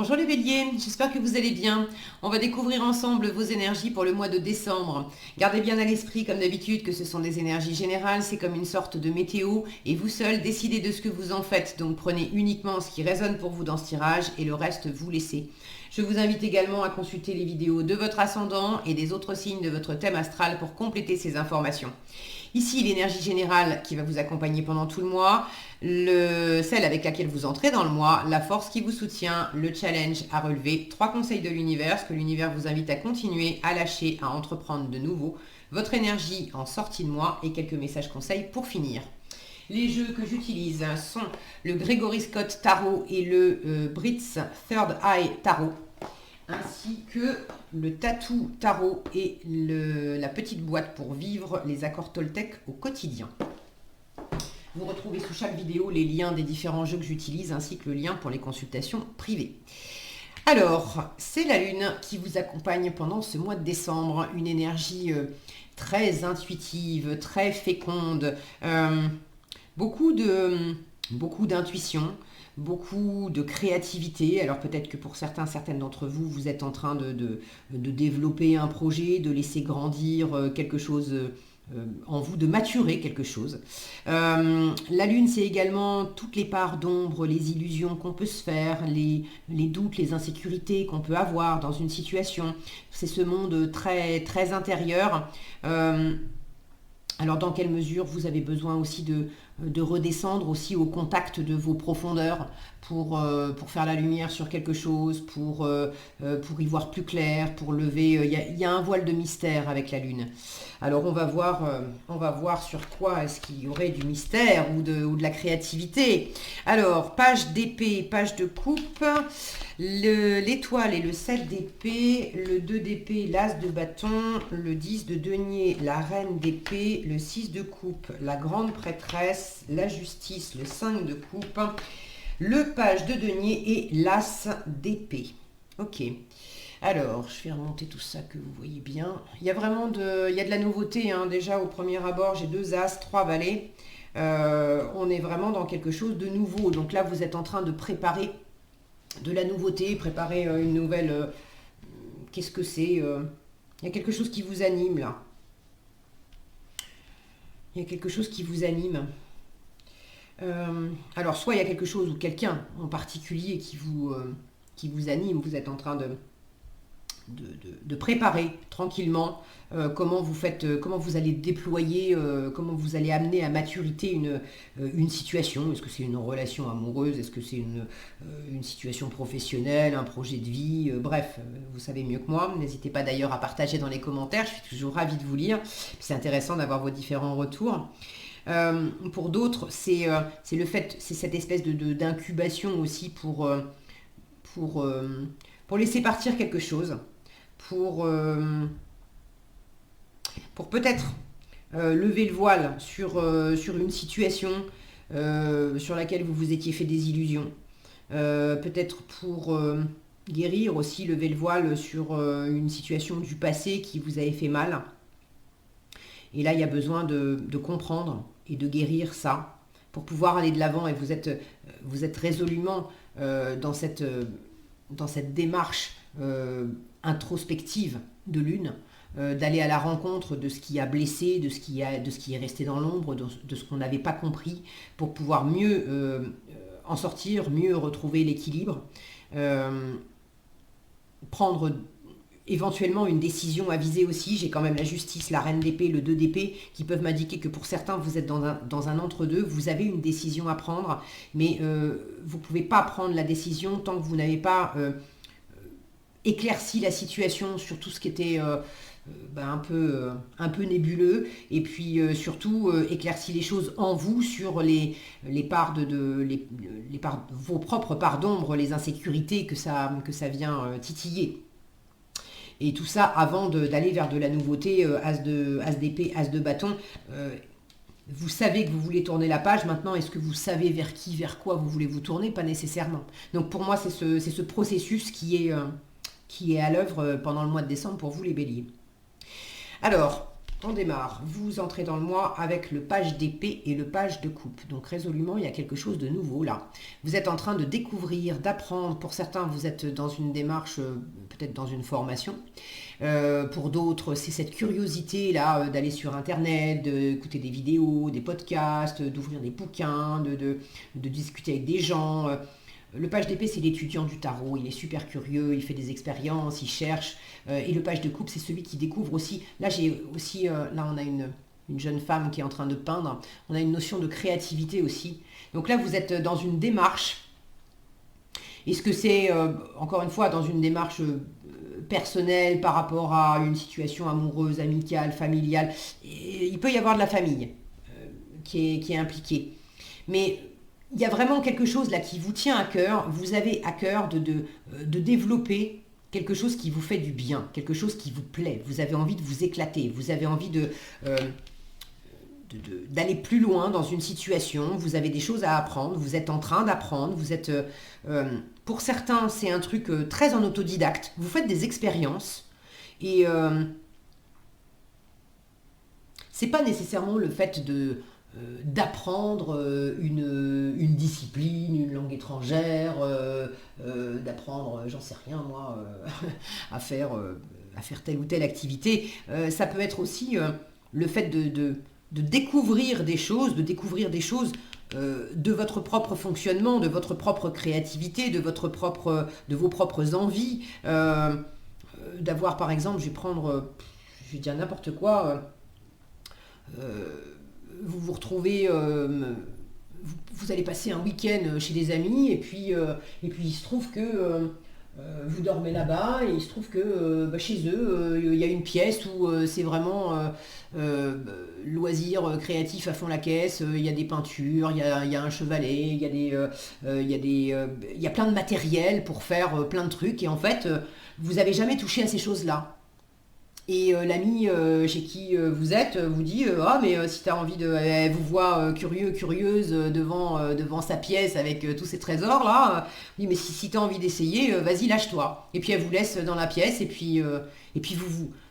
Bonjour les béliers, j'espère que vous allez bien. On va découvrir ensemble vos énergies pour le mois de décembre. Gardez bien à l'esprit, comme d'habitude, que ce sont des énergies générales, c'est comme une sorte de météo, et vous seul décidez de ce que vous en faites. Donc prenez uniquement ce qui résonne pour vous dans ce tirage, et le reste vous laissez. Je vous invite également à consulter les vidéos de votre ascendant et des autres signes de votre thème astral pour compléter ces informations. Ici, l'énergie générale qui va vous accompagner pendant tout le mois, celle avec laquelle vous entrez dans le mois, la force qui vous soutient, le challenge à relever, 3 conseils de l'univers, ce que l'univers vous invite à continuer, à lâcher, à entreprendre de nouveau, votre énergie en sortie de mois et quelques messages conseils pour finir. Les jeux que j'utilise sont le Gregory Scott Tarot et le Brits Third Eye Tarot, ainsi que le Tattoo Tarot et la petite boîte pour vivre les accords Toltec au quotidien. Vous retrouvez sous chaque vidéo les liens des différents jeux que j'utilise, ainsi que le lien pour les consultations privées. Alors, c'est la Lune qui vous accompagne pendant ce mois de décembre, une énergie très intuitive, très féconde, beaucoup d'intuition, beaucoup de créativité. Alors peut-être que pour certaines d'entre vous, vous êtes en train de développer un projet, de laisser grandir quelque chose en vous, de maturer quelque chose. La Lune, c'est également toutes les parts d'ombre, les illusions qu'on peut se faire, les doutes, les insécurités qu'on peut avoir dans une situation. C'est ce monde très, très intérieur. Alors dans quelle mesure vous avez besoin aussi de redescendre aussi au contact de vos profondeurs pour faire la lumière sur quelque chose, pour y voir plus clair, pour lever... Il y a un voile de mystère avec la Lune. Alors on va voir sur quoi est-ce qu'il y aurait du mystère ou de la créativité. Alors, page d'épée, page de coupe, l'étoile et le 7 d'épée, le 2 d'épée, l'as de bâton, le 10 de denier, la reine d'épée, le 6 de coupe, la grande prêtresse, la justice, le 5 de coupe, le page de denier et l'as d'épée. Ok. Alors, je vais remonter tout ça que vous voyez bien. Il y a de la nouveauté, hein. Déjà, au premier abord, j'ai 2 as, 3 valets. On est vraiment dans quelque chose de nouveau. Donc là, vous êtes en train de préparer de la nouveauté, préparer une nouvelle... qu'est-ce que c'est Il y a quelque chose qui vous anime, là. Il y a quelque chose qui vous anime. Alors, soit il y a quelque chose ou quelqu'un en particulier qui vous anime. Vous êtes en train de préparer tranquillement comment vous allez déployer, comment vous allez amener à maturité une situation. Est-ce que c'est une relation amoureuse? Est-ce que c'est une situation professionnelle, un projet de vie? Bref, vous savez mieux que moi. N'hésitez pas d'ailleurs à partager dans les commentaires. Je suis toujours ravie de vous lire. C'est intéressant d'avoir vos différents retours. Pour d'autres, c'est cette espèce d'incubation aussi pour laisser partir quelque chose, pour peut-être lever le voile sur une situation sur laquelle vous vous étiez fait des illusions. Peut-être pour guérir aussi, lever le voile sur une situation du passé qui vous avait fait mal. Et là, il y a besoin de comprendre et de guérir ça pour pouvoir aller de l'avant. Et vous êtes résolument dans cette démarche introspective de Lune, d'aller à la rencontre de ce qui a blessé, de ce qui est resté dans l'ombre, de ce qu'on n'avait pas compris, pour pouvoir mieux en sortir, mieux retrouver l'équilibre, prendre éventuellement une décision avisée aussi. J'ai quand même la justice, la reine d'épée, le 2 d'épée qui peuvent m'indiquer que pour certains vous êtes dans un entre-deux, vous avez une décision à prendre, mais vous ne pouvez pas prendre la décision tant que vous n'avez pas éclairci la situation sur tout ce qui était un peu nébuleux, et puis surtout éclairci les choses en vous sur les parts vos propres parts d'ombre, les insécurités que ça vient titiller. Et tout ça avant d'aller vers de la nouveauté, as d'épée, as de bâton. Vous savez que vous voulez tourner la page. Maintenant, est-ce que vous savez vers quoi vous voulez vous tourner? Pas nécessairement. Donc pour moi, c'est ce processus qui est à l'œuvre pendant le mois de décembre pour vous les béliers. Alors, On démarre. Vous entrez dans le mois avec le page d'épée et le page de coupe. Donc résolument, il y a quelque chose de nouveau là. Vous êtes en train de découvrir, d'apprendre. Pour certains, vous êtes dans une démarche, peut-être dans une formation. Pour d'autres, c'est cette curiosité là d'aller sur Internet, d'écouter des vidéos, des podcasts, d'ouvrir des bouquins, de discuter avec des gens. Le page d'épée, c'est l'étudiant du tarot. Il est super curieux, il fait des expériences, il cherche. Et le page de coupe, c'est celui qui découvre aussi. Là, j'ai aussi, là, on a une jeune femme qui est en train de peindre. On a une notion de créativité aussi. Donc là, vous êtes dans une démarche. Est-ce que c'est, encore une fois, dans une démarche personnelle par rapport à une situation amoureuse, amicale, familiale? Et il peut y avoir de la famille qui est impliquée. Mais il y a vraiment quelque chose là qui vous tient à cœur. Vous avez à cœur de développer quelque chose qui vous fait du bien, quelque chose qui vous plaît. Vous avez envie de vous éclater, vous avez envie d'aller plus loin dans une situation, vous avez des choses à apprendre, vous êtes en train d'apprendre, vous êtes... pour certains, c'est un truc très en autodidacte. Vous faites des expériences et c'est pas nécessairement le fait d'apprendre une discipline, une langue étrangère, d'apprendre, j'en sais rien moi, à faire telle ou telle activité. Ça peut être aussi le fait de découvrir des choses, de votre propre fonctionnement, de votre propre créativité, de vos propres envies. D'avoir par exemple, je vais dire n'importe quoi, vous vous retrouvez, vous allez passer un week-end chez des amis, et puis il se trouve que vous dormez là-bas, et il se trouve que chez eux, il y a une pièce où c'est vraiment loisir créatif à fond la caisse, il y a des peintures, il y a un chevalet, il y a plein de matériel pour faire plein de trucs, et en fait, vous n'avez jamais touché à ces choses-là. Et l'ami chez qui vous êtes vous dit ah mais si tu as envie de... Elle vous voit curieux, curieuse devant sa pièce avec tous ces trésors là. Oui mais si tu as envie d'essayer, vas-y lâche-toi. Et puis elle vous laisse dans la pièce et puis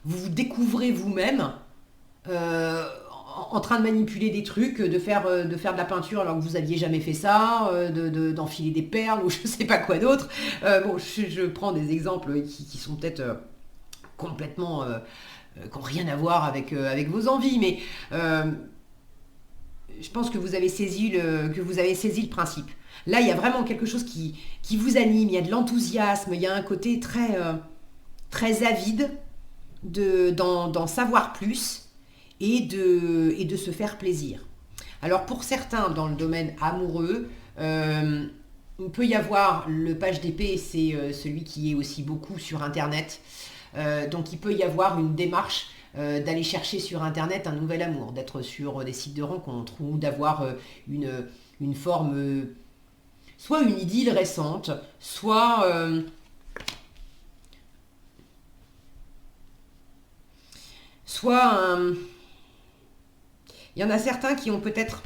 vous découvrez vous-même en train de manipuler des trucs, de faire de la peinture alors que vous aviez jamais fait ça, d'enfiler des perles ou je sais pas quoi d'autre. Bon, je prends des exemples qui sont peut-être... complètement qui n'ont rien à voir avec vos envies, mais je pense que vous avez saisi le principe. Là, il y a vraiment quelque chose qui vous anime, il y a de l'enthousiasme, il y a un côté très avide d'en savoir plus et de se faire plaisir. Alors pour certains, dans le domaine amoureux, il peut y avoir le page d'épée, c'est celui qui est aussi beaucoup sur Internet. Donc il peut y avoir une démarche d'aller chercher sur Internet un nouvel amour, d'être sur des sites de rencontres ou d'avoir une forme, soit une idylle récente, soit un... Il y en a certains qui sont peut-être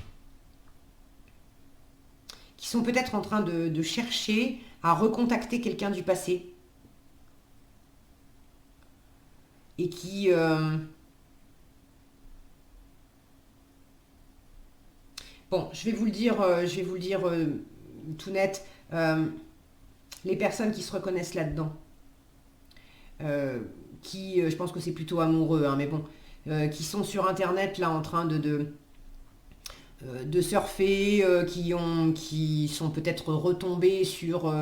en train de chercher à recontacter quelqu'un du passé et qui bon, je vais vous le dire tout net, les personnes qui se reconnaissent là-dedans, je pense que c'est plutôt amoureux, hein, mais bon, qui sont sur Internet là en train de surfer, qui sont peut-être retombés sur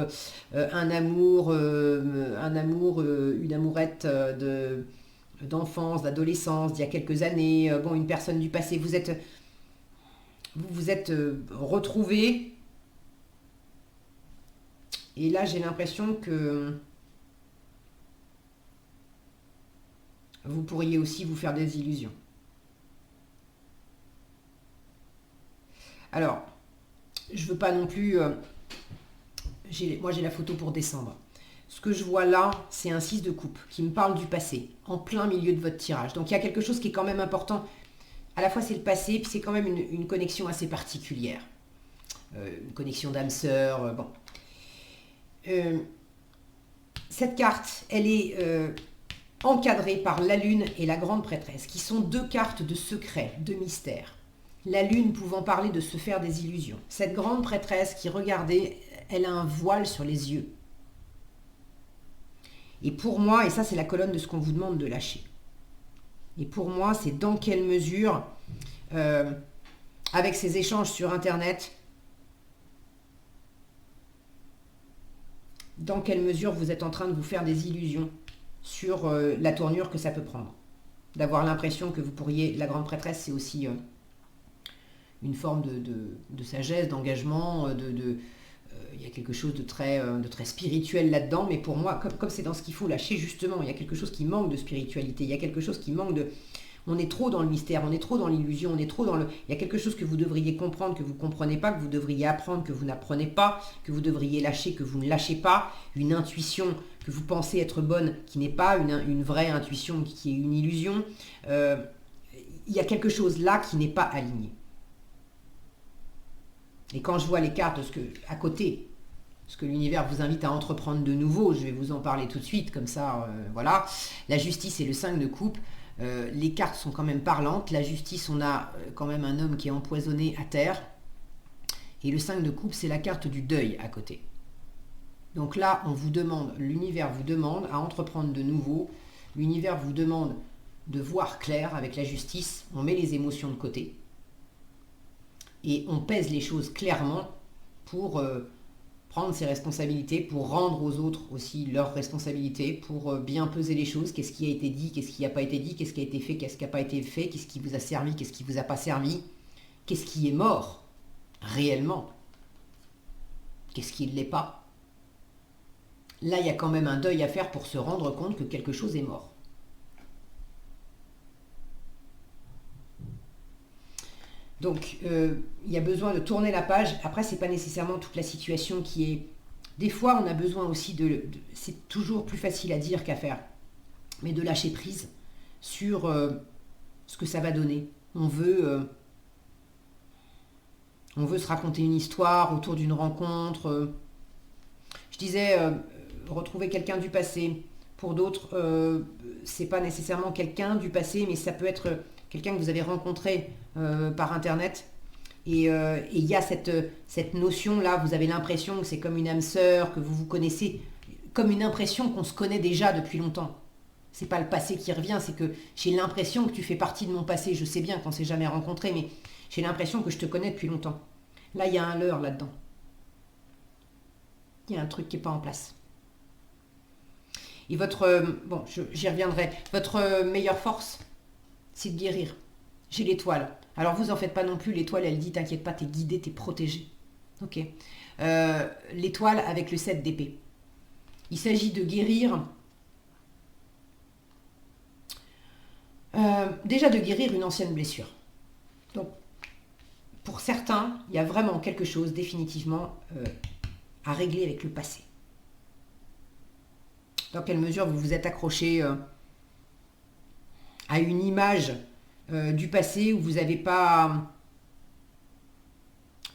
un amour, une amourette d'enfance, d'adolescence, d'il y a quelques années, bon, une personne du passé, vous vous êtes retrouvés, et là j'ai l'impression que vous pourriez aussi vous faire des illusions. Alors, je veux pas non plus... moi j'ai la photo pour décembre. Ce que je vois là, c'est un 6 de coupe qui me parle du passé, en plein milieu de votre tirage. Donc il y a quelque chose qui est quand même important. À la fois c'est le passé, puis c'est quand même une connexion assez particulière. Une connexion d'âme sœur, bon. Cette carte, elle est encadré par la lune et la grande prêtresse, qui sont deux cartes de secret, de mystère. La lune pouvant parler de se faire des illusions. Cette grande prêtresse qui, regardez, elle a un voile sur les yeux. Et pour moi, et ça c'est la colonne de ce qu'on vous demande de lâcher. Et pour moi, c'est dans quelle mesure, avec ces échanges sur Internet, dans quelle mesure vous êtes en train de vous faire des illusions sur la tournure que ça peut prendre. D'avoir l'impression que vous pourriez... La grande prêtresse, c'est aussi une forme de sagesse, d'engagement, il y a quelque chose de très spirituel là-dedans, mais pour moi, comme c'est dans ce qu'il faut lâcher, justement, il y a quelque chose qui manque de spiritualité, il y a quelque chose qui manque de... On est trop dans le mystère, on est trop dans l'illusion, on est trop dans le... Il y a quelque chose que vous devriez comprendre, que vous ne comprenez pas, que vous devriez apprendre, que vous n'apprenez pas, que vous devriez lâcher, que vous ne lâchez pas, une intuition que vous pensez être bonne, qui n'est pas une vraie intuition, qui est une illusion. Il y a quelque chose là qui n'est pas aligné. Et quand je vois les cartes, à côté, ce que l'univers vous invite à entreprendre de nouveau, je vais vous en parler tout de suite, comme ça, voilà. La justice et le 5 de coupe, les cartes sont quand même parlantes. La justice, on a quand même un homme qui est empoisonné à terre. Et le 5 de coupe, c'est la carte du deuil à côté. Donc là, on vous demande, l'univers vous demande à entreprendre de nouveau. L'univers vous demande de voir clair avec la justice. On met les émotions de côté. Et on pèse les choses clairement pour prendre ses responsabilités, pour rendre aux autres aussi leurs responsabilités, pour bien peser les choses. Qu'est-ce qui a été dit, qu'est-ce qui n'a pas été dit, qu'est-ce qui a été fait, qu'est-ce qui n'a pas été fait, qu'est-ce qui vous a servi, qu'est-ce qui ne vous a pas servi, qu'est-ce qui est mort réellement, qu'est-ce qui ne l'est pas. Là, il y a quand même un deuil à faire pour se rendre compte que quelque chose est mort. Donc, il y a besoin de tourner la page. Après, ce n'est pas nécessairement toute la situation qui est... Des fois, on a besoin aussi c'est toujours plus facile à dire qu'à faire, mais de lâcher prise sur ce que ça va donner. On veut se raconter une histoire autour d'une rencontre. Je disais, retrouver quelqu'un du passé. Pour d'autres, c'est pas nécessairement quelqu'un du passé, mais ça peut être quelqu'un que vous avez rencontré par Internet. Et il y a cette notion-là, vous avez l'impression que c'est comme une âme sœur, que vous vous connaissez, comme une impression qu'on se connaît déjà depuis longtemps. C'est pas le passé qui revient, c'est que j'ai l'impression que tu fais partie de mon passé. Je sais bien qu'on s'est jamais rencontrés, mais j'ai l'impression que je te connais depuis longtemps. Là, il y a un leurre là-dedans. Il y a un truc qui n'est pas en place. Et j'y reviendrai, votre meilleure force, c'est de guérir. J'ai l'étoile. Alors vous en faites pas non plus, l'étoile elle dit t'inquiète pas, t'es guidé, t'es protégé. Ok. L'étoile avec le 7 d'épée. Il s'agit de guérir, déjà de guérir une ancienne blessure. Donc pour certains, il y a vraiment quelque chose définitivement à régler avec le passé. Dans quelle mesure vous vous êtes accroché à une image du passé où vous n'avez pas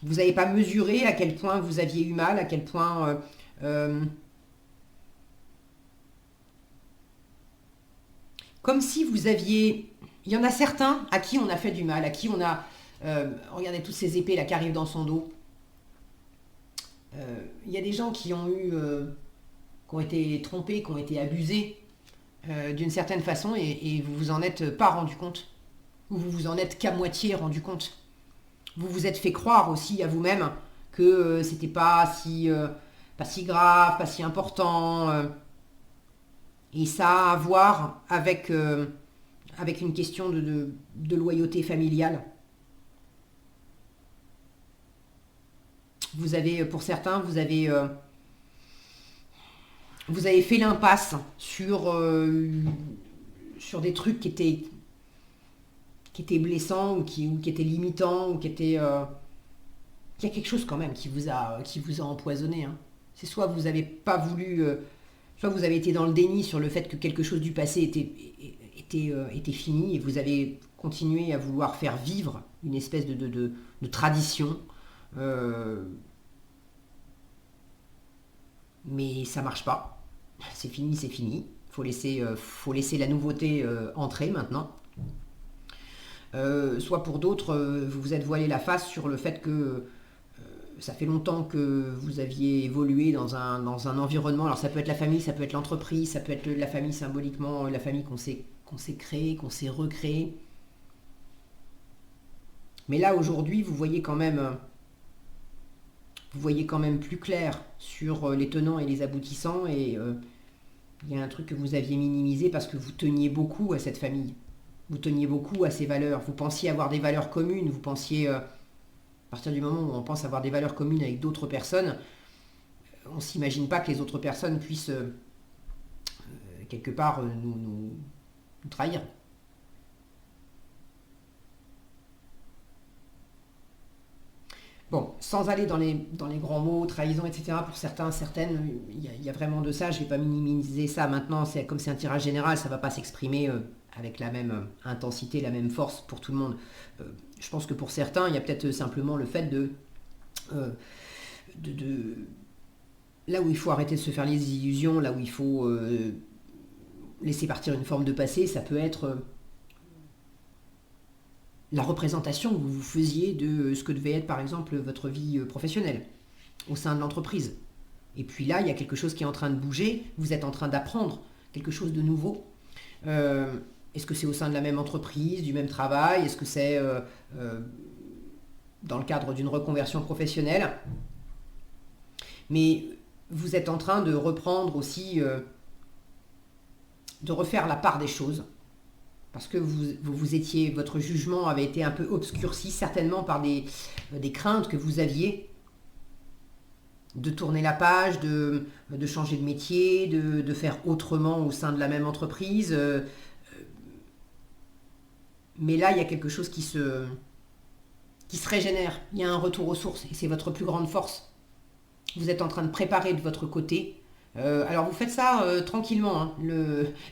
mesuré à quel point vous aviez eu mal, à quel point comme si vous aviez... Il y en a certains à qui on a fait du mal, à qui on a... regardez toutes ces épées là qui arrivent dans son dos. Il y a des gens qui ont été trompés, qui ont été abusés d'une certaine façon et vous vous en êtes pas rendu compte. Ou vous vous en êtes qu'à moitié rendu compte. Vous vous êtes fait croire aussi à vous-même que c'était pas si grave, pas si important. Et ça a à voir avec une question de loyauté familiale. Vous avez, pour certains, vous avez fait l'impasse sur des trucs qui étaient blessants ou qui étaient limitants ou qui étaient... Il y a quelque chose quand même qui vous a empoisonné. Hein. C'est soit vous n'avez pas voulu... soit vous avez été dans le déni sur le fait que quelque chose du passé était fini et vous avez continué à vouloir faire vivre une espèce de tradition. Mais ça marche pas. C'est fini, c'est fini. faut laisser la nouveauté entrer maintenant. Soit pour d'autres, vous vous êtes voilé la face sur le fait que ça fait longtemps que vous aviez évolué dans un environnement. Alors ça peut être la famille, ça peut être l'entreprise, ça peut être la famille symboliquement, la famille qu'on s'est créée, qu'on s'est recréée. Mais là aujourd'hui, vous voyez quand même plus clair sur les tenants et les aboutissants, et il y a un truc que vous aviez minimisé parce que vous teniez beaucoup à cette famille. Vous teniez beaucoup à ces valeurs. Vous pensiez avoir des valeurs communes. Vous pensiez, à partir du moment où on pense avoir des valeurs communes avec d'autres personnes, on ne s'imagine pas que les autres personnes puissent, quelque part, nous trahir. Bon, sans aller dans les grands mots, trahison, etc., pour certains, certaines, il y a vraiment de ça. Je ne vais pas minimiser ça maintenant. Comme c'est un tirage général, ça ne va pas s'exprimer avec la même intensité, la même force pour tout le monde. Je pense que pour certains, il y a peut-être simplement le fait de là où il faut arrêter de se faire les illusions, là où il faut laisser partir une forme de passé, ça peut être la représentation que vous faisiez de ce que devait être par exemple votre vie professionnelle au sein de l'entreprise. Et puis là, il y a quelque chose qui est en train de bouger, vous êtes en train d'apprendre quelque chose de nouveau. Est-ce que c'est au sein de la même entreprise, du même travail? Est-ce que c'est dans le cadre d'une reconversion professionnelle? Mais vous êtes en train de reprendre aussi, de refaire la part des choses. Parce que votre jugement avait été un peu obscurci, certainement par des craintes que vous aviez de tourner la page, de changer de métier, de faire autrement au sein de la même entreprise. Mais là, il y a quelque chose qui se régénère. Il y a un retour aux sources et c'est votre plus grande force. Vous êtes en train de préparer de votre côté. Alors vous faites ça tranquillement, hein,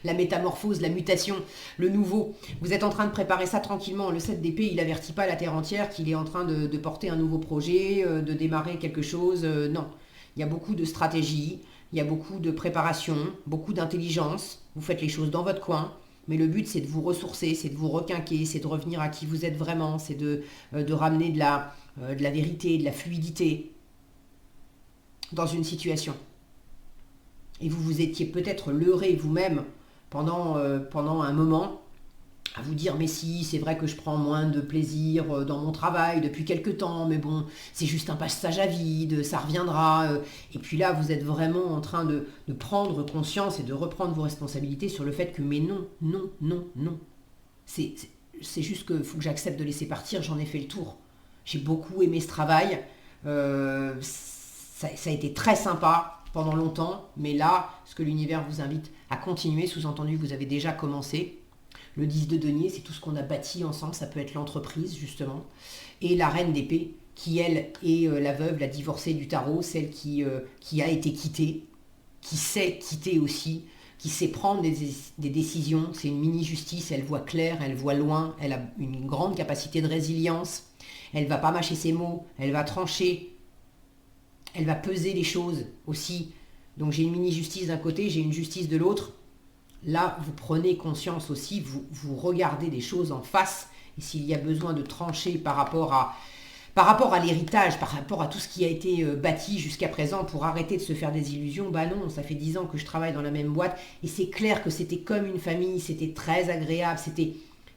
la métamorphose, la mutation, le nouveau. Vous êtes en train de préparer ça tranquillement. Le 7 d'épée, il n'avertit pas la terre entière qu'il est en train de porter un nouveau projet, de démarrer quelque chose. Non, il y a beaucoup de stratégie, il y a beaucoup de préparation, beaucoup d'intelligence. Vous faites les choses dans votre coin. Mais le but, c'est de vous ressourcer, c'est de vous requinquer, c'est de revenir à qui vous êtes vraiment, c'est de ramener de la vérité, de la fluidité dans une situation. Et vous vous étiez peut-être leurré vous-même pendant un moment à vous dire mais si, c'est vrai que je prends moins de plaisir dans mon travail depuis quelque temps, mais bon, c'est juste un passage à vide, ça reviendra. Et puis là, vous êtes vraiment en train de prendre conscience et de reprendre vos responsabilités sur le fait que mais non, non, non, non. C'est juste qu'il faut que j'accepte de laisser partir, j'en ai fait le tour. J'ai beaucoup aimé ce travail, ça a été très sympa pendant longtemps, mais là, ce que l'univers vous invite à continuer, sous-entendu, vous avez déjà commencé. Le 10 de denier, c'est tout ce qu'on a bâti ensemble, ça peut être l'entreprise, justement. Et la reine d'épée, qui, elle, est la veuve, la divorcée du tarot, celle qui a été quittée, qui sait quitter aussi, qui sait prendre des décisions. C'est une mini-justice, elle voit clair, elle voit loin, elle a une grande capacité de résilience. Elle ne va pas mâcher ses mots, elle va trancher, elle va peser les choses aussi. Donc j'ai une mini-justice d'un côté, j'ai une justice de l'autre. Là, vous prenez conscience aussi, vous regardez des choses en face, et s'il y a besoin de trancher par rapport à l'héritage, par rapport à tout ce qui a été bâti jusqu'à présent pour arrêter de se faire des illusions, bah non, ça fait 10 ans que je travaille dans la même boîte, et c'est clair que c'était comme une famille, c'était très agréable,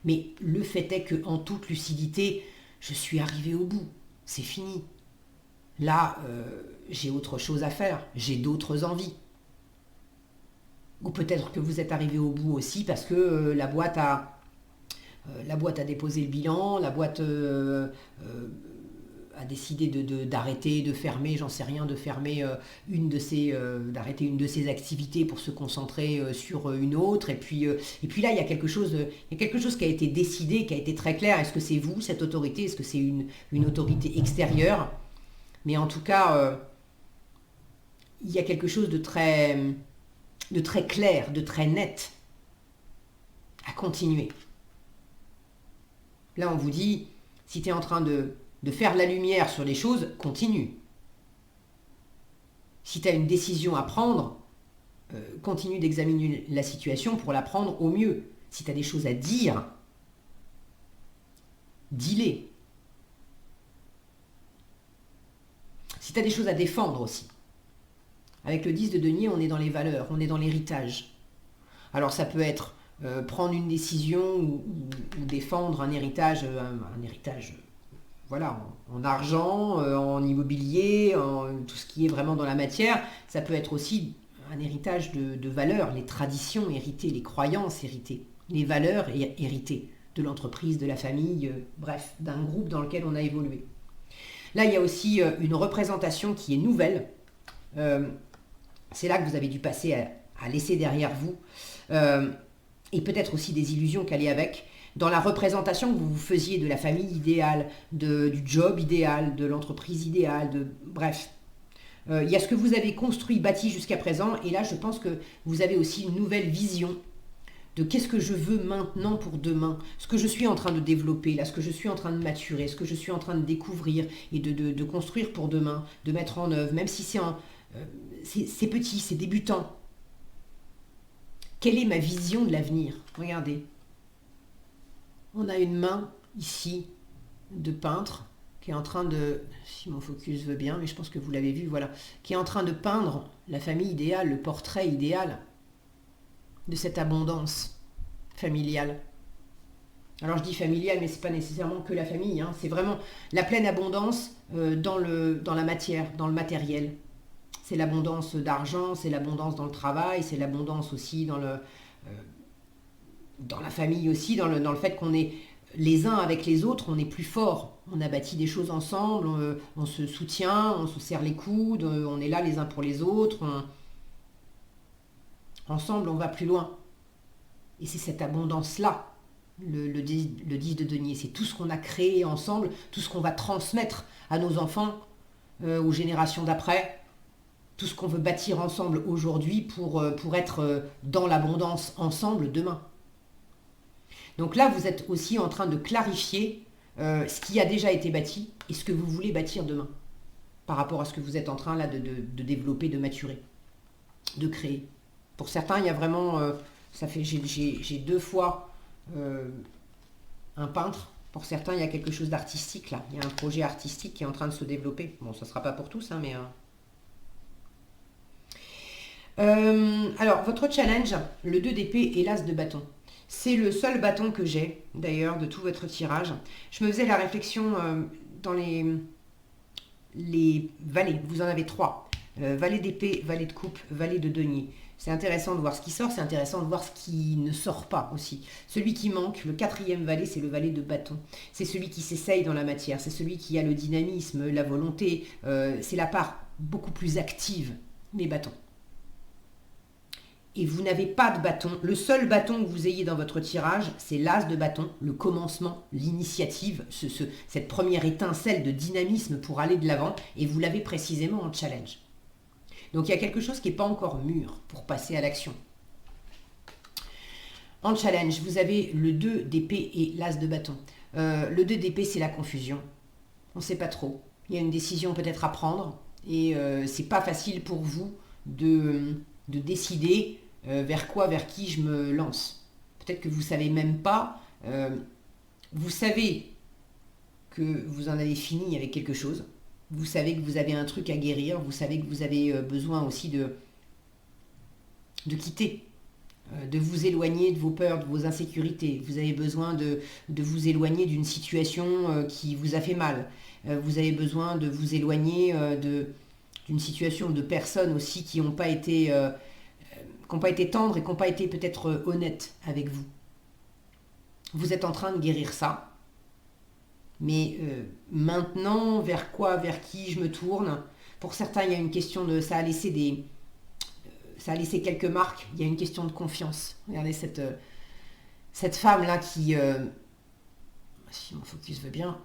mais le fait est qu'en toute lucidité, je suis arrivée au bout, c'est fini. Là, j'ai autre chose à faire, j'ai d'autres envies. Ou peut-être que vous êtes arrivé au bout aussi parce que la boîte a déposé le bilan, la boîte a décidé d'arrêter, de fermer, j'en sais rien, de fermer d'arrêter une de ses activités pour se concentrer sur une autre. Et puis là, il y a quelque chose qui a été décidé, qui a été très clair. Est-ce que c'est vous, cette autorité? Est-ce que c'est une autorité extérieure? Mais en tout cas, il y a quelque chose de très clair, de très net à continuer. Là, on vous dit, si tu es en train de faire la lumière sur les choses, continue. Si tu as une décision à prendre, continue d'examiner la situation pour la prendre au mieux. Si tu as des choses à dire, dis-les. Si tu as des choses à défendre aussi. Avec le 10 de denier, on est dans les valeurs, on est dans l'héritage. Alors ça peut être prendre une décision ou défendre un héritage, voilà, en argent, en immobilier, en tout ce qui est vraiment dans la matière. Ça peut être aussi un héritage de valeurs, les traditions héritées, les croyances héritées, les valeurs héritées de l'entreprise, de la famille, bref, d'un groupe dans lequel on a évolué. Là, il y a aussi une représentation qui est nouvelle. C'est là que vous avez dû passer à laisser derrière vous. Et peut-être aussi des illusions qu'aller avec. Dans la représentation que vous vous faisiez de la famille idéale, du job idéal, de l'entreprise idéale, bref. Il y a ce que vous avez construit, bâti jusqu'à présent. Et là, je pense que vous avez aussi une nouvelle vision de qu'est-ce que je veux maintenant pour demain, ce que je suis en train de développer, là, ce que je suis en train de maturer, ce que je suis en train de découvrir et de construire pour demain, de mettre en œuvre, même si c'est petit, c'est débutant. Quelle est ma vision de l'avenir? Regardez. On a une main ici de peintre qui est en train de, si mon focus veut bien, mais je pense que vous l'avez vu, voilà, qui est en train de peindre la famille idéale, le portrait idéal de cette abondance familiale. Alors je dis familiale, mais ce n'est pas nécessairement que la famille, hein, c'est vraiment la pleine abondance dans la matière, dans le matériel. C'est l'abondance d'argent, c'est l'abondance dans le travail, c'est l'abondance aussi dans la famille aussi, dans le fait qu'on est les uns avec les autres, on est plus forts. On a bâti des choses ensemble, on se soutient, on se serre les coudes, on est là les uns pour les autres. Ensemble, on va plus loin. Et c'est cette abondance-là, le 10 de denier. C'est tout ce qu'on a créé ensemble, tout ce qu'on va transmettre à nos enfants, aux générations d'après. Tout ce qu'on veut bâtir ensemble aujourd'hui pour être dans l'abondance ensemble demain. Donc là, vous êtes aussi en train de clarifier ce qui a déjà été bâti et ce que vous voulez bâtir demain, par rapport à ce que vous êtes en train là de développer, de maturer, de créer. Pour certains, il y a vraiment, j'ai 2 fois un peintre. Pour certains, il y a quelque chose d'artistique là. Il y a un projet artistique qui est en train de se développer. Bon, ça ne sera pas pour tous, hein, mais... alors, votre challenge, le 2 d'épée et l'as de bâton. C'est le seul bâton que j'ai, d'ailleurs, de tout votre tirage. Je me faisais la réflexion dans les valets. Vous en avez 3. Valet d'épée, valet de coupe, valet de denier. C'est intéressant de voir ce qui sort, c'est intéressant de voir ce qui ne sort pas aussi. Celui qui manque, le 4e valet, c'est le valet de bâton. C'est celui qui s'essaye dans la matière, c'est celui qui a le dynamisme, la volonté. C'est la part beaucoup plus active des bâtons. Et vous n'avez pas de bâton. Le seul bâton que vous ayez dans votre tirage, c'est l'as de bâton, le commencement, l'initiative, cette première étincelle de dynamisme pour aller de l'avant, et vous l'avez précisément en challenge. Donc il y a quelque chose qui n'est pas encore mûr pour passer à l'action. En challenge, vous avez le 2 d'épée et l'as de bâton. Le 2 d'épée, c'est la confusion. On ne sait pas trop. Il y a une décision peut-être à prendre, et c'est pas facile pour vous de décider vers qui je me lance. Peut-être que vous ne savez même pas. Vous savez que vous en avez fini avec quelque chose. Vous savez que vous avez un truc à guérir. Vous savez que vous avez besoin aussi de quitter, de vous éloigner de vos peurs, de vos insécurités. Vous avez besoin de vous éloigner d'une situation qui vous a fait mal. Vous avez besoin de vous éloigner d'une situation de personnes aussi qui n'ont pas été tendres et qui n'ont pas été peut-être honnêtes avec vous. Vous êtes en train de guérir ça. Mais maintenant, vers qui je me tourne? Pour certains, il y a une question de... Ça a laissé quelques marques. Il y a une question de confiance. Regardez cette femme-là qui... si mon focus veut bien...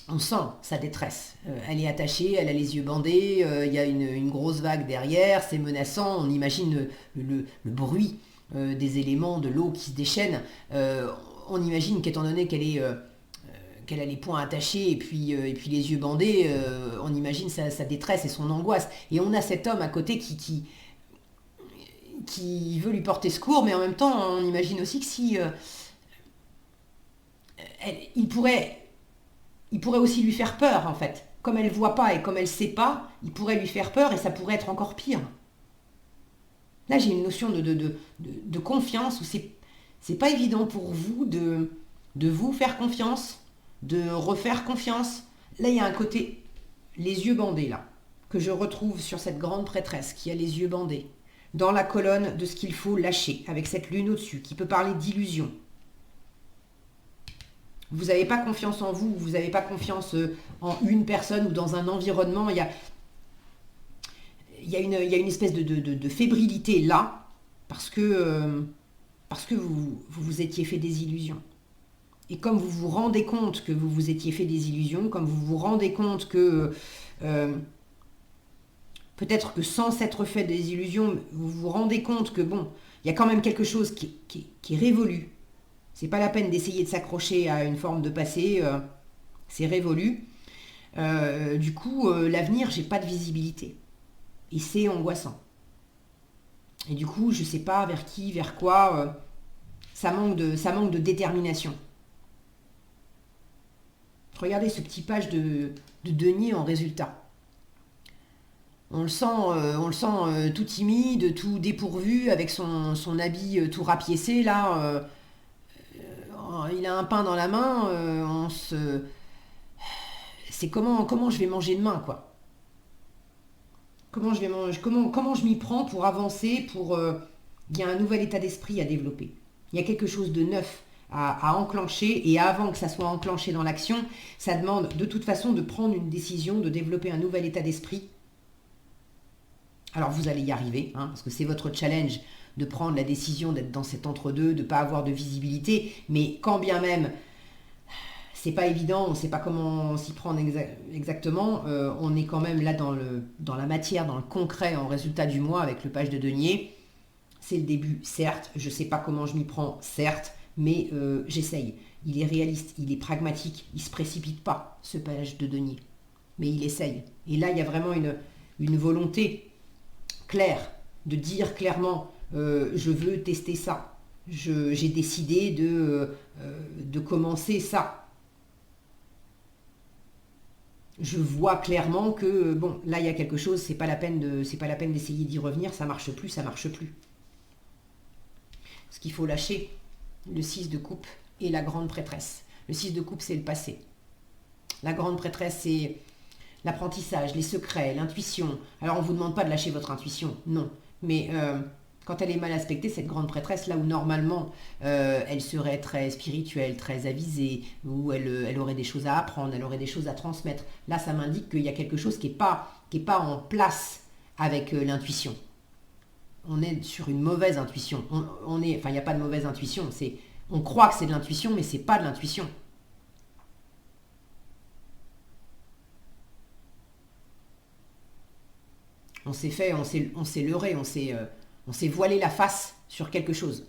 On sent sa détresse. Elle est attachée, elle a les yeux bandés, il y a une grosse vague derrière, c'est menaçant, on imagine le bruit des éléments, de l'eau qui se déchaîne. On imagine qu'étant donné qu'elle a les poings attachés et puis les yeux bandés, on imagine sa détresse et son angoisse. Et on a cet homme à côté qui qui veut lui porter secours, mais en même temps, on imagine aussi que si il pourrait aussi lui faire peur, en fait. Comme elle ne voit pas et comme elle ne sait pas, il pourrait lui faire peur et ça pourrait être encore pire. Là, j'ai une notion de confiance où c'est pas évident pour vous de vous faire confiance, de refaire confiance. Là, il y a un côté, les yeux bandés, là, que je retrouve sur cette grande prêtresse qui a les yeux bandés, dans la colonne de ce qu'il faut lâcher, avec cette lune au-dessus, qui peut parler d'illusion. Vous n'avez pas confiance en vous, vous n'avez pas confiance en une personne ou dans un environnement. Il y a une espèce de fébrilité là, parce que vous vous étiez fait des illusions. Et comme vous vous rendez compte que vous vous étiez fait des illusions, comme vous vous rendez compte que peut-être que sans s'être fait des illusions, vous vous rendez compte que bon, il y a quand même quelque chose qui est révolu. C'est pas la peine d'essayer de s'accrocher à une forme de passé, c'est révolu. Du coup, l'avenir, j'ai pas de visibilité. Et c'est angoissant. Et du coup, je sais pas vers qui, vers quoi, ça manque de détermination. Regardez ce petit page de denier en résultat. On le sent tout timide, tout dépourvu, avec son habit tout rapiécé, là. Il a un pain dans la main, c'est comment je vais manger demain, quoi. Comment je m'y prends pour avancer, il y a un nouvel état d'esprit à développer. Il y a quelque chose de neuf à enclencher, et avant que ça soit enclenché dans l'action, ça demande de toute façon de prendre une décision, de développer un nouvel état d'esprit. Alors vous allez y arriver, hein, parce que c'est votre challenge de prendre la décision d'être dans cet entre-deux, de ne pas avoir de visibilité, mais quand bien même c'est pas évident, on ne sait pas comment s'y prendre exactement, on est quand même là dans la matière, dans le concret, en résultat du mois avec le page de denier. C'est le début, certes, je ne sais pas comment je m'y prends, certes, mais j'essaye. Il est réaliste, il est pragmatique, il ne se précipite pas, ce page de denier, mais il essaye. Et là, il y a vraiment une volonté claire de dire clairement je veux tester ça, j'ai décidé de commencer ça. Je vois clairement que bon, là il y a quelque chose, c'est pas la peine d'essayer d'y revenir, ça marche plus. Ce qu'il faut lâcher, le 6 de coupe et la grande prêtresse. Le 6 de coupe, c'est le passé. La grande prêtresse, c'est l'apprentissage, les secrets, l'intuition. Alors on ne vous demande pas de lâcher votre intuition, non. Mais quand elle est mal aspectée, cette grande prêtresse, là où normalement elle serait très spirituelle, très avisée, où elle aurait des choses à apprendre, elle aurait des choses à transmettre, là ça m'indique qu'il y a quelque chose qui n'est pas en place avec l'intuition. On est sur une mauvaise intuition. Il n'y a pas de mauvaise intuition, on croit que c'est de l'intuition, mais c'est pas de l'intuition. On s'est leurré, on s'est voilé la face sur quelque chose.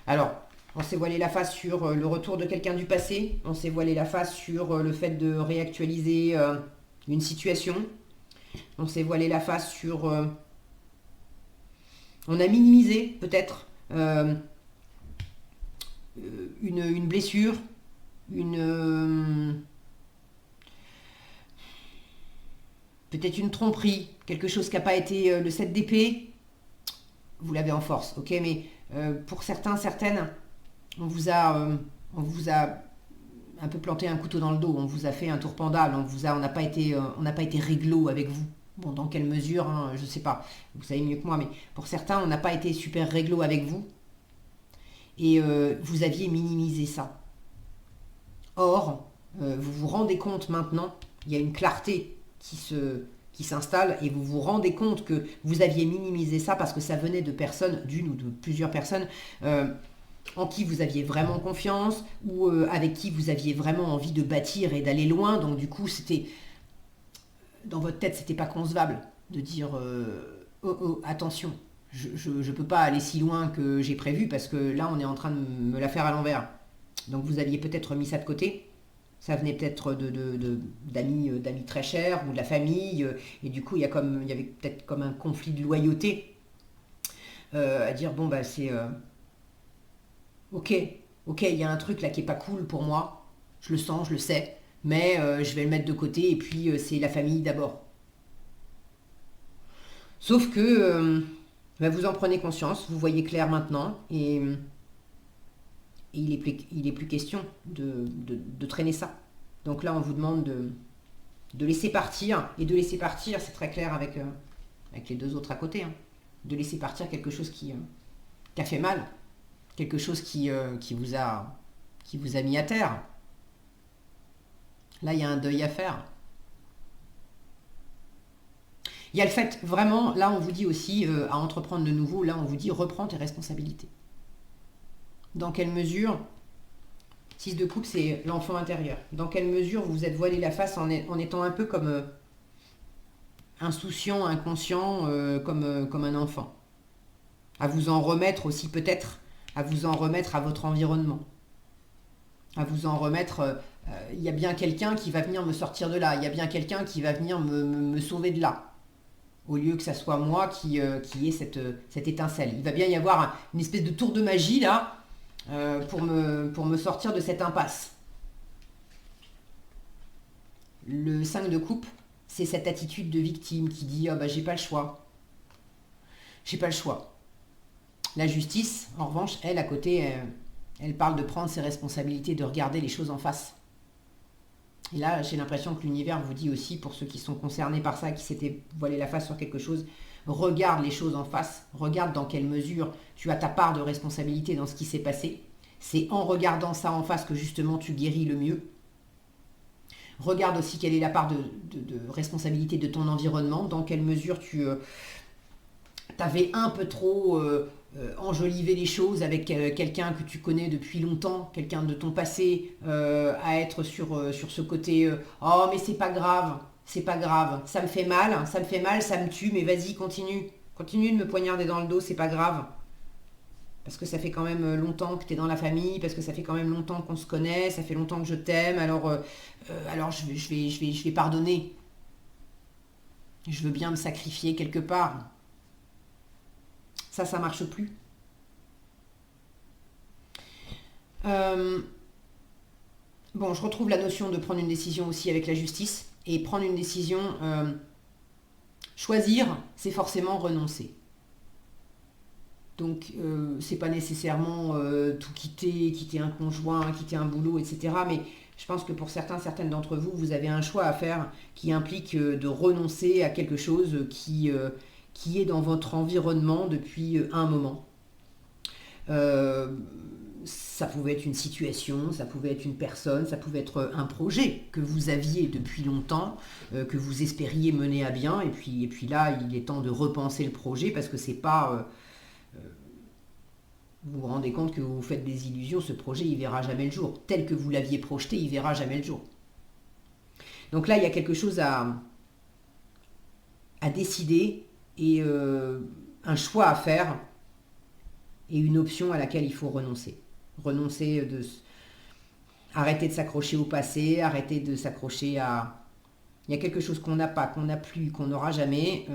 Alors, on s'est voilé la face sur le retour de quelqu'un du passé, on s'est voilé la face sur le fait de réactualiser une situation, on s'est voilé la face sur... on a minimisé peut-être une blessure, peut-être une tromperie, quelque chose qui n'a pas été le 7 d'épée, vous l'avez en force, ok, mais pour certains, certaines, on vous a un peu planté un couteau dans le dos, on vous a fait un tour pendable, on n'a pas été réglo avec vous. Bon, dans quelle mesure, hein, je ne sais pas, vous savez mieux que moi, mais pour certains, on n'a pas été super réglo avec vous, et vous aviez minimisé ça. Or, vous vous rendez compte maintenant, il y a une clarté qui s'installe et vous vous rendez compte que vous aviez minimisé ça parce que ça venait de personnes, d'une ou de plusieurs personnes en qui vous aviez vraiment confiance ou avec qui vous aviez vraiment envie de bâtir et d'aller loin. Donc du coup, c'était dans votre tête, c'était pas concevable de dire oh, attention, je peux pas aller si loin que j'ai prévu parce que là, on est en train de me la faire à l'envers. Donc vous aviez peut-être mis ça de côté. Ça venait peut-être d'amis très chers ou de la famille. Et du coup, il y avait peut-être comme un conflit de loyauté à dire, bon, bah c'est... ok, ok, il y a un truc là qui est pas cool pour moi. Je le sens, je le sais. Mais je vais le mettre de côté et puis c'est la famille d'abord. Sauf que bah, vous en prenez conscience, vous voyez clair maintenant et il est plus question de traîner ça. Donc là, on vous demande de laisser partir. Et de laisser partir, c'est très clair avec les deux autres à côté. Hein. De laisser partir quelque chose qui a fait mal. Quelque chose qui vous a mis à terre. Là, il y a un deuil à faire. Il y a le fait, vraiment, là, on vous dit aussi, à entreprendre de nouveau, là, on vous dit, reprends tes responsabilités. Dans quelle mesure, 6 de coupe, c'est l'enfant intérieur. Dans quelle mesure vous vous êtes voilé la face en étant un peu comme insouciant, inconscient, comme un enfant. À vous en remettre aussi peut-être, à vous en remettre à votre environnement. À vous en remettre, il y a bien quelqu'un qui va venir me sortir de là, il y a bien quelqu'un qui va venir me sauver de là. Au lieu que ça soit moi qui ait cette étincelle. Il va bien y avoir une espèce de tour de magie là, pour me sortir de cette impasse. Le 5 de coupe, c'est cette attitude de victime qui dit « Ah bah j'ai pas le choix. J'ai pas le choix. » La justice, en revanche, elle, à côté, elle parle de prendre ses responsabilités, de regarder les choses en face. Et là, j'ai l'impression que l'univers vous dit aussi, pour ceux qui sont concernés par ça, qui s'étaient voilé la face sur quelque chose, regarde les choses en face, regarde dans quelle mesure tu as ta part de responsabilité dans ce qui s'est passé. C'est en regardant ça en face que justement tu guéris le mieux. Regarde aussi quelle est la part de responsabilité de ton environnement, dans quelle mesure tu avais un peu trop enjolivé les choses avec quelqu'un que tu connais depuis longtemps, quelqu'un de ton passé, à être sur ce côté oh mais c'est pas grave, ça me fait mal, ça me tue, mais vas-y, continue de me poignarder dans le dos, c'est pas grave. Parce que ça fait quand même longtemps que tu es dans la famille, parce que ça fait quand même longtemps qu'on se connaît, ça fait longtemps que je t'aime, alors je vais pardonner. Je veux bien me sacrifier quelque part. Ça marche plus. Bon, je retrouve la notion de prendre une décision aussi avec la justice. Et prendre une décision, choisir, c'est forcément renoncer. Donc, c'est pas nécessairement tout quitter un conjoint, quitter un boulot, etc. Mais je pense que pour certaines d'entre vous, vous avez un choix à faire qui implique de renoncer à quelque chose qui est dans votre environnement depuis un moment. Ça pouvait être une situation, ça pouvait être une personne, ça pouvait être un projet que vous aviez depuis longtemps, que vous espériez mener à bien, et puis là, il est temps de repenser le projet parce que c'est pas... vous vous rendez compte que vous vous faites des illusions, ce projet, il verra jamais le jour. Tel que vous l'aviez projeté, il verra jamais le jour. Donc là, il y a quelque chose à décider et un choix à faire et une option à laquelle il faut renoncer. Arrêter de s'accrocher au passé, arrêter de s'accrocher à... Il y a quelque chose qu'on n'a pas, qu'on n'a plus, qu'on n'aura jamais.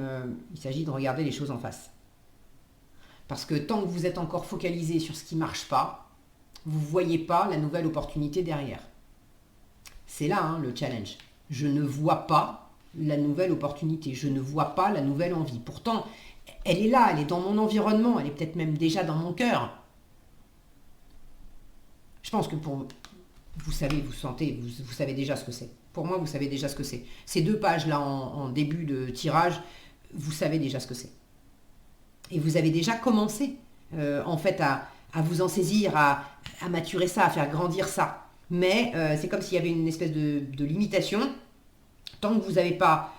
Il s'agit de regarder les choses en face. Parce que tant que vous êtes encore focalisé sur ce qui ne marche pas, vous ne voyez pas la nouvelle opportunité derrière. C'est là le challenge. Je ne vois pas la nouvelle opportunité, je ne vois pas la nouvelle envie. Pourtant, elle est là, elle est dans mon environnement, elle est peut-être même déjà dans mon cœur. Je pense que vous savez, vous sentez, vous savez déjà ce que c'est. Pour moi, vous savez déjà ce que c'est. Ces 2 pages-là en début de tirage, vous savez déjà ce que c'est. Et vous avez déjà commencé, en fait, à vous en saisir, à maturer ça, à faire grandir ça. Mais c'est comme s'il y avait une espèce de limitation. Tant que vous n'avez pas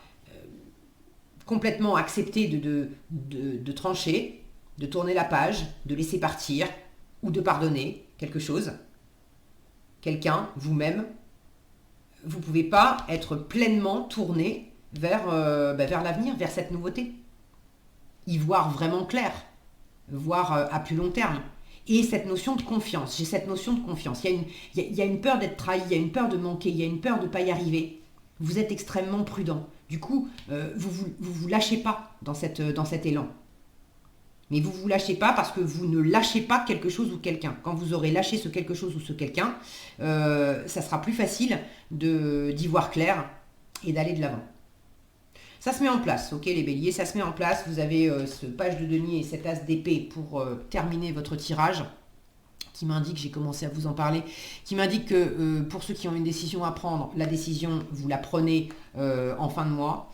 complètement accepté de trancher, de tourner la page, de laisser partir, ou de pardonner quelque chose, quelqu'un, vous-même, vous ne pouvez pas être pleinement tourné vers l'avenir, vers cette nouveauté. Y voir vraiment clair, voir à plus long terme. Et cette notion de confiance, j'ai cette notion de confiance. Il y a une peur d'être trahi, il y a une peur de manquer, il y a une peur de ne pas y arriver. Vous êtes extrêmement prudent. Du coup, vous lâchez pas dans cet élan. Mais vous vous lâchez pas parce que vous ne lâchez pas quelque chose ou quelqu'un. Quand vous aurez lâché ce quelque chose ou ce quelqu'un, ça sera plus facile d'y voir clair et d'aller de l'avant. Ça se met en place, ok les béliers, ça se met en place. Vous avez ce page de denier et cet as d'épée pour terminer votre tirage, qui m'indique, j'ai commencé à vous en parler, qui m'indique que pour ceux qui ont une décision à prendre, la décision, vous la prenez en fin de mois.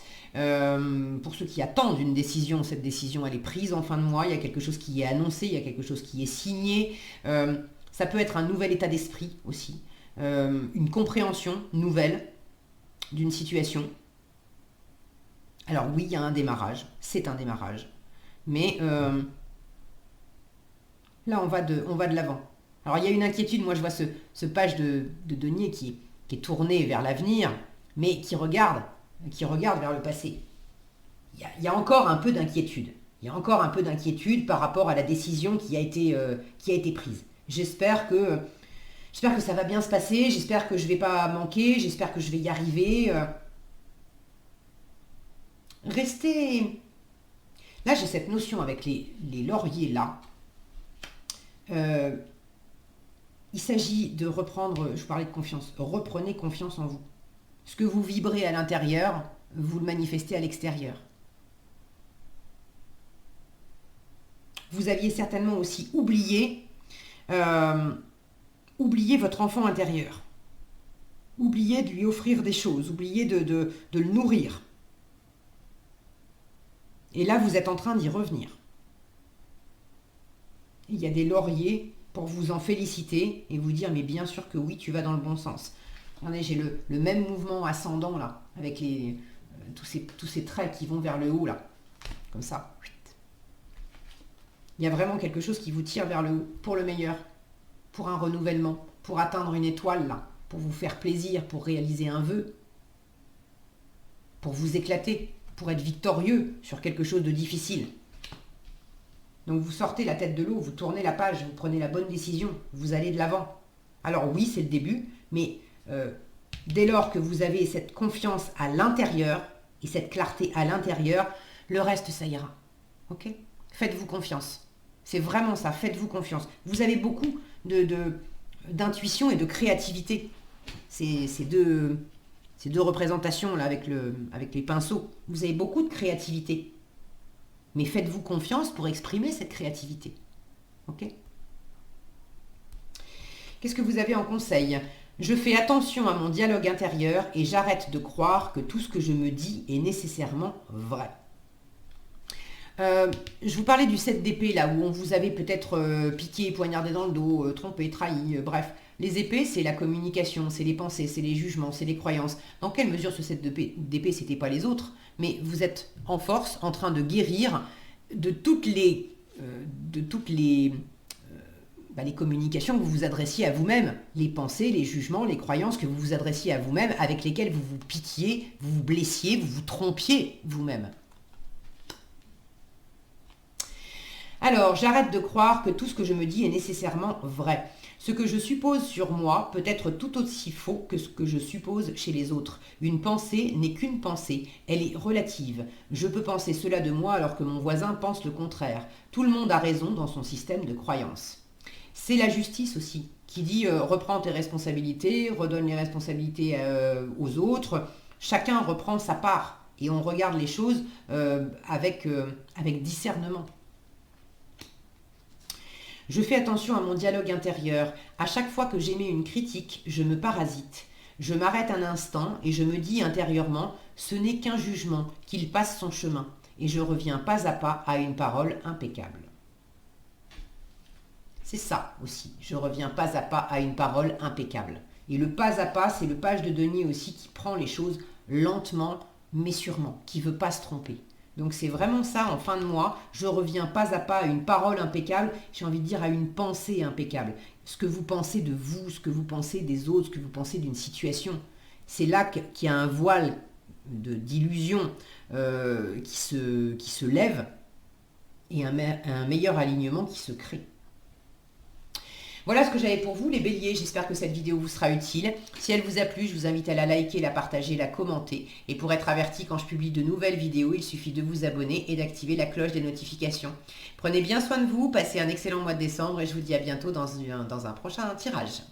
Pour ceux qui attendent une décision, cette décision, elle est prise en fin de mois. Il y a quelque chose qui est annoncé, il y a quelque chose qui est signé. Ça peut être un nouvel état d'esprit aussi, une compréhension nouvelle d'une situation. Alors oui, il y a un démarrage, c'est un démarrage, mais là on va de l'avant. Alors il y a une inquiétude, moi je vois ce page de denier qui est tourné vers l'avenir, mais qui regarde vers le passé. Il y a encore un peu d'inquiétude. Il y a encore un peu d'inquiétude par rapport à la décision qui a été prise. J'espère que ça va bien se passer, j'espère que je ne vais pas manquer, j'espère que je vais y arriver. Restez... Là, j'ai cette notion avec les lauriers là. Il s'agit de reprendre, je vous parlais de confiance, reprenez confiance en vous. Ce que vous vibrez à l'intérieur, vous le manifestez à l'extérieur. Vous aviez certainement aussi oublié votre enfant intérieur. Oublié de lui offrir des choses, oublié de le nourrir. Et là, vous êtes en train d'y revenir. Il y a des lauriers pour vous en féliciter et vous dire, mais bien sûr que oui, tu vas dans le bon sens. Regardez, j'ai le même mouvement ascendant là, avec tous ces traits qui vont vers le haut là, comme ça. Il y a vraiment quelque chose qui vous tire vers le haut, pour le meilleur, pour un renouvellement, pour atteindre une étoile là, pour vous faire plaisir, pour réaliser un vœu, pour vous éclater, pour être victorieux sur quelque chose de difficile. Donc vous sortez la tête de l'eau, vous tournez la page, vous prenez la bonne décision, vous allez de l'avant. Alors oui, c'est le début, mais dès lors que vous avez cette confiance à l'intérieur et cette clarté à l'intérieur, le reste, ça ira. Ok ? Faites-vous confiance. C'est vraiment ça, faites-vous confiance. Vous avez beaucoup d'intuition et de créativité. Ces deux représentations là avec les pinceaux. Vous avez beaucoup de créativité. Mais faites-vous confiance pour exprimer cette créativité. Ok ? Qu'est-ce que vous avez en conseil ? Je fais attention à mon dialogue intérieur et j'arrête de croire que tout ce que je me dis est nécessairement vrai. Je vous parlais du 7 d'épée là où on vous avait peut-être piqué, poignardé dans le dos, trompé, trahi, bref. Les épées, c'est la communication, c'est les pensées, c'est les jugements, c'est les croyances. Dans quelle mesure ce 7 d'épée, c'était pas les autres, mais vous êtes en force, en train de guérir de toutes les communications que vous vous adressiez à vous-même, les pensées, les jugements, les croyances que vous vous adressiez à vous-même, avec lesquelles vous vous piquiez, vous vous blessiez, vous vous trompiez vous-même. Alors, j'arrête de croire que tout ce que je me dis est nécessairement vrai. Ce que je suppose sur moi peut être tout aussi faux que ce que je suppose chez les autres. Une pensée n'est qu'une pensée, elle est relative. Je peux penser cela de moi alors que mon voisin pense le contraire. Tout le monde a raison dans son système de croyances. C'est la justice aussi, qui dit reprends tes responsabilités, redonne les responsabilités aux autres. Chacun reprend sa part et on regarde les choses avec discernement. Je fais attention à mon dialogue intérieur. À chaque fois que j'émets une critique, je me parasite. Je m'arrête un instant et je me dis intérieurement, ce n'est qu'un jugement, qu'il passe son chemin. Et je reviens pas à pas à une parole impeccable. C'est ça aussi, je reviens pas à pas à une parole impeccable. Et le pas à pas, c'est le page de denier aussi qui prend les choses lentement mais sûrement, qui veut pas se tromper. Donc c'est vraiment ça, en fin de mois, je reviens pas à pas à une parole impeccable, j'ai envie de dire à une pensée impeccable. Ce que vous pensez de vous, ce que vous pensez des autres, ce que vous pensez d'une situation. C'est là qu'il y a un voile d'illusion qui se lève et un meilleur alignement qui se crée. Voilà ce que j'avais pour vous les béliers, j'espère que cette vidéo vous sera utile. Si elle vous a plu, je vous invite à la liker, la partager, la commenter. Et pour être averti quand je publie de nouvelles vidéos, il suffit de vous abonner et d'activer la cloche des notifications. Prenez bien soin de vous, passez un excellent mois de décembre et je vous dis à bientôt dans un prochain tirage.